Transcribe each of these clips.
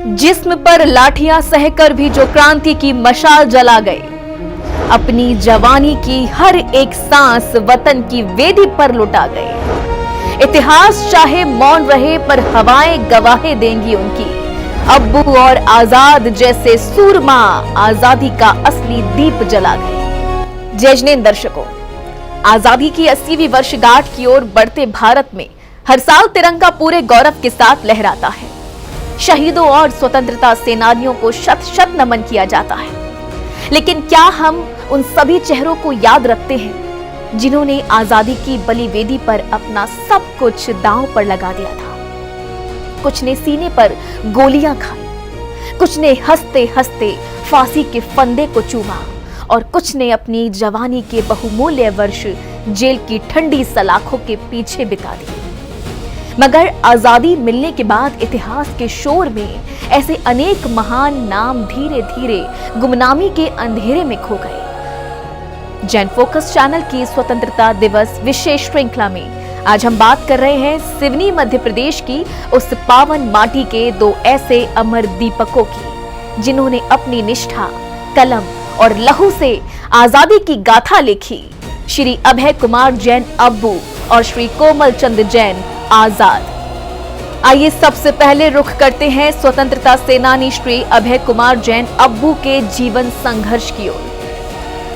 जिस्म पर लाठियां सहकर भी जो क्रांति की मशाल जला गए, अपनी जवानी की हर एक सांस वतन की वेदी पर लुटा गए। इतिहास चाहे मौन रहे पर हवाएं गवाही देंगी उनकी। अब्बू और आजाद जैसे सूरमा आजादी का असली दीप जला गए। जय जिनेंद्र दर्शकों, आजादी की 80वीं वर्षगांठ की ओर बढ़ते भारत में हर साल तिरंगा पूरे गौरव के साथ लहराता है। शहीदों और स्वतंत्रता सेनानियों को शत शत नमन किया जाता है, लेकिन क्या हम उन सभी चेहरों को याद रखते हैं जिन्होंने आजादी की बलि वेदी पर अपना सब कुछ दांव पर लगा दिया था? कुछ ने सीने पर गोलियां खाई, कुछ ने हंसते हंसते फांसी के फंदे को चूमा और कुछ ने अपनी जवानी के बहुमूल्य वर्ष जेल की ठंडी सलाखों के पीछे बिता दिए। मगर आजादी मिलने के बाद इतिहास के शोर में ऐसे अनेक महान नाम धीरे धीरे गुमनामी के अंधेरे में खो गए। जैन फोकस चैनल की स्वतंत्रता दिवस विशेष श्रृंखला में आज हम बात कर रहे हैं सिवनी मध्य प्रदेश की उस पावन माटी के दो ऐसे अमर दीपकों की, जिन्होंने अपनी निष्ठा, कलम और लहू से आजादी की गाथा लिखी। श्री अभय कुमार जैन अब्बू और श्री कोमल चंद जैन आजाद। आइए सबसे पहले रुख करते हैं स्वतंत्रता सेनानी श्री अभय कुमार जैन अब्बू के जीवन संघर्ष की ओर।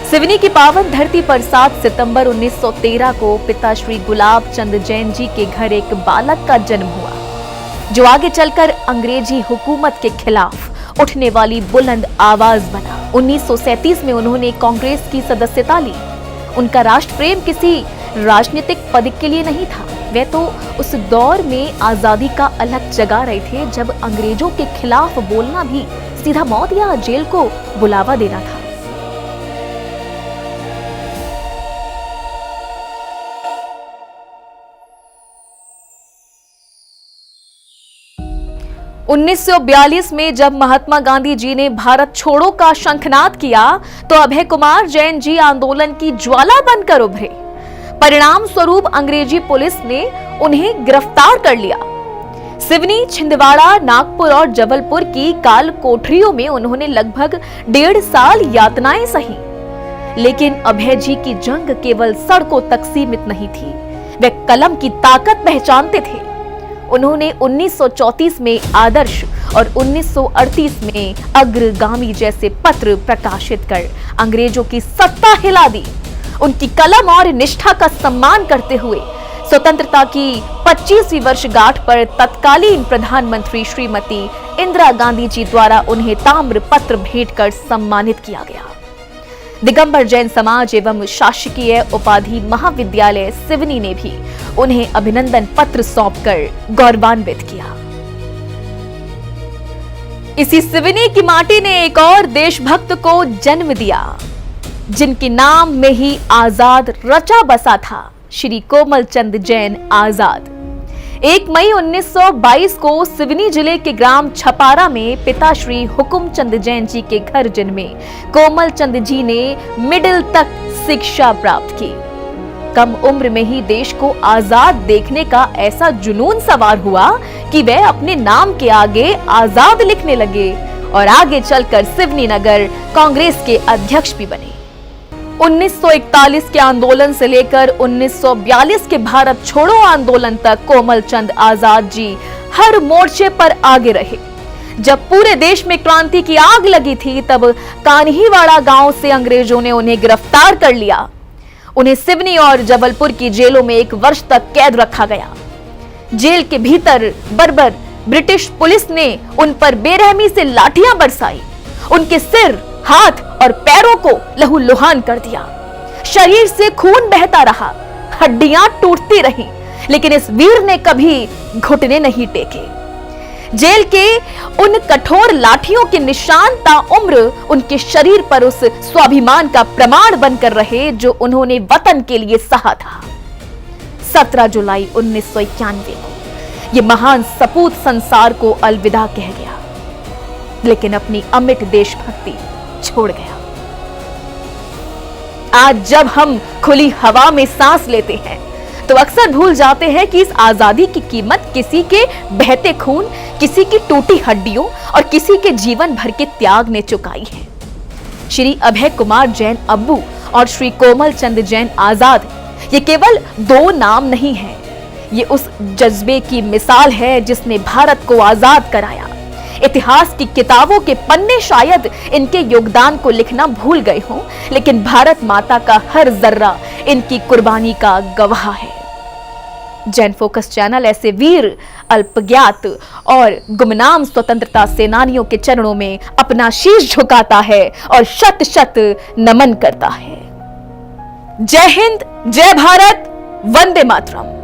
सिवनी की पावन धरती पर 7 सितंबर 1913 को पिता श्री गुलाब चंद जैन जी के घर एक बालक का जन्म हुआ, जो आगे चलकर अंग्रेजी हुकूमत के खिलाफ उठने वाली बुलंद आवाज बना। 1937 में उन्होंने कांग्रेस की सदस्यता ली। उनका राष्ट्र प्रेम किसी राजनीतिक पद के लिए नहीं था, वे तो उस दौर में आजादी का अलग जगा रहे थे जब अंग्रेजों के खिलाफ बोलना भी सीधा मौत या जेल को बुलावा देना था। उन्नीस 1942 में जब महात्मा गांधी जी ने भारत छोड़ो का शंखनाद किया तो अभय कुमार जैन जी आंदोलन की ज्वाला बनकर उभरे। परिणाम स्वरूप अंग्रेजी पुलिस ने उन्हें गिरफ्तार कर लिया। सिवनी, छिंदवाड़ा, नागपुर और जबलपुर की काल कोठरियों में उन्होंने लगभग 1.5 साल यातनाएं सही। लेकिन अभय जी की जंग केवल सड़कों तक सीमित नहीं थी, वे कलम की ताकत पहचानते थे। उन्होंने 1934 में आदर्श और 1938 में अग्रगामी जैसे पत्र प्रकाशित कर अंग्रेजों की सत्ता हिला दी। उनकी कलम और निष्ठा का सम्मान करते हुए स्वतंत्रता की 25वीं वर्षगांठ पर तत्कालीन प्रधानमंत्री श्रीमती इंदिरा गांधी जी द्वारा उन्हें ताम्र पत्र भेंट कर सम्मानित किया गया। दिगंबर जैन समाज एवं शासकीय उपाधि महाविद्यालय सिवनी ने भी उन्हें अभिनंदन पत्र सौंपकर गौरवान्वित किया। इसी सिवनी की माटी ने एक और देशभक्त को जन्म दिया, जिनके नाम में ही आजाद रचा बसा था, श्री कोमल चंद जैन आजाद। 1 मई 1922 को सिवनी जिले के ग्राम छपारा में पिता श्री हुकुम चंद जैन जी के घर जन्मे कोमल चंद जी ने मिडिल तक शिक्षा प्राप्त की। कम उम्र में ही देश को आजाद देखने का ऐसा जुनून सवार हुआ कि वे अपने नाम के आगे आजाद लिखने लगे और आगे चलकर सिवनी नगर कांग्रेस के अध्यक्ष भी बने। 1941 के आंदोलन से लेकर 1942 के भारत छोड़ो आंदोलन तक कोमल चंद आजाद जी हर मोर्चे पर आगे रहे। जब पूरे देश में क्रांति की आग लगी थी तब कान्हीवाड़ा गांव से अंग्रेजों ने उन्हें गिरफ्तार कर लिया। उन्हें सिवनी और जबलपुर की जेलों में 1 वर्ष तक कैद रखा गया। जेल के भीतर बर्बर ब्रिटिश पुलिस ने उन पर बेरहमी से लाठियां बरसाई, उनके सिर, हाथ और पैरों को लहूलुहान कर दिया। शरीर से खून बहता रहा, हड्डियां टूटती रहीं, लेकिन इस वीर ने कभी घुटने नहीं टेके। जेल के उन कठोर लाठियों के निशान ताउम्र उनके शरीर पर उस स्वाभिमान का प्रमाण बनकर रहे जो उन्होंने वतन के लिए सहा था। 17 जुलाई 1991 को ये महान सपूत संसार को अलविदा कह गया, लेकिन अपनी अमिट देशभक्ति छोड़ गया। आज जब हम खुली हवा में सांस लेते हैं तो अक्सर भूल जाते हैं कि इस आजादी की कीमत किसी के बहते खून, किसी की टूटी हड्डियों और किसी के जीवन भर के त्याग ने चुकाई है। श्री अभय कुमार जैन अब्बू और श्री कोमल चंद जैन आजाद ये केवल दो नाम नहीं हैं, ये उस जज्बे की मिसाल है जिसने भारत को आजाद कराया। इतिहास की किताबों के पन्ने शायद इनके योगदान को लिखना भूल गए हों, लेकिन भारत माता का हर जर्रा इनकी कुर्बानी का गवाह है। जैन फोकस चैनल ऐसे वीर, अल्पज्ञात और गुमनाम स्वतंत्रता सेनानियों के चरणों में अपना शीश झुकाता है और शत शत नमन करता है। जय हिंद, जय भारत, वंदे मातरम।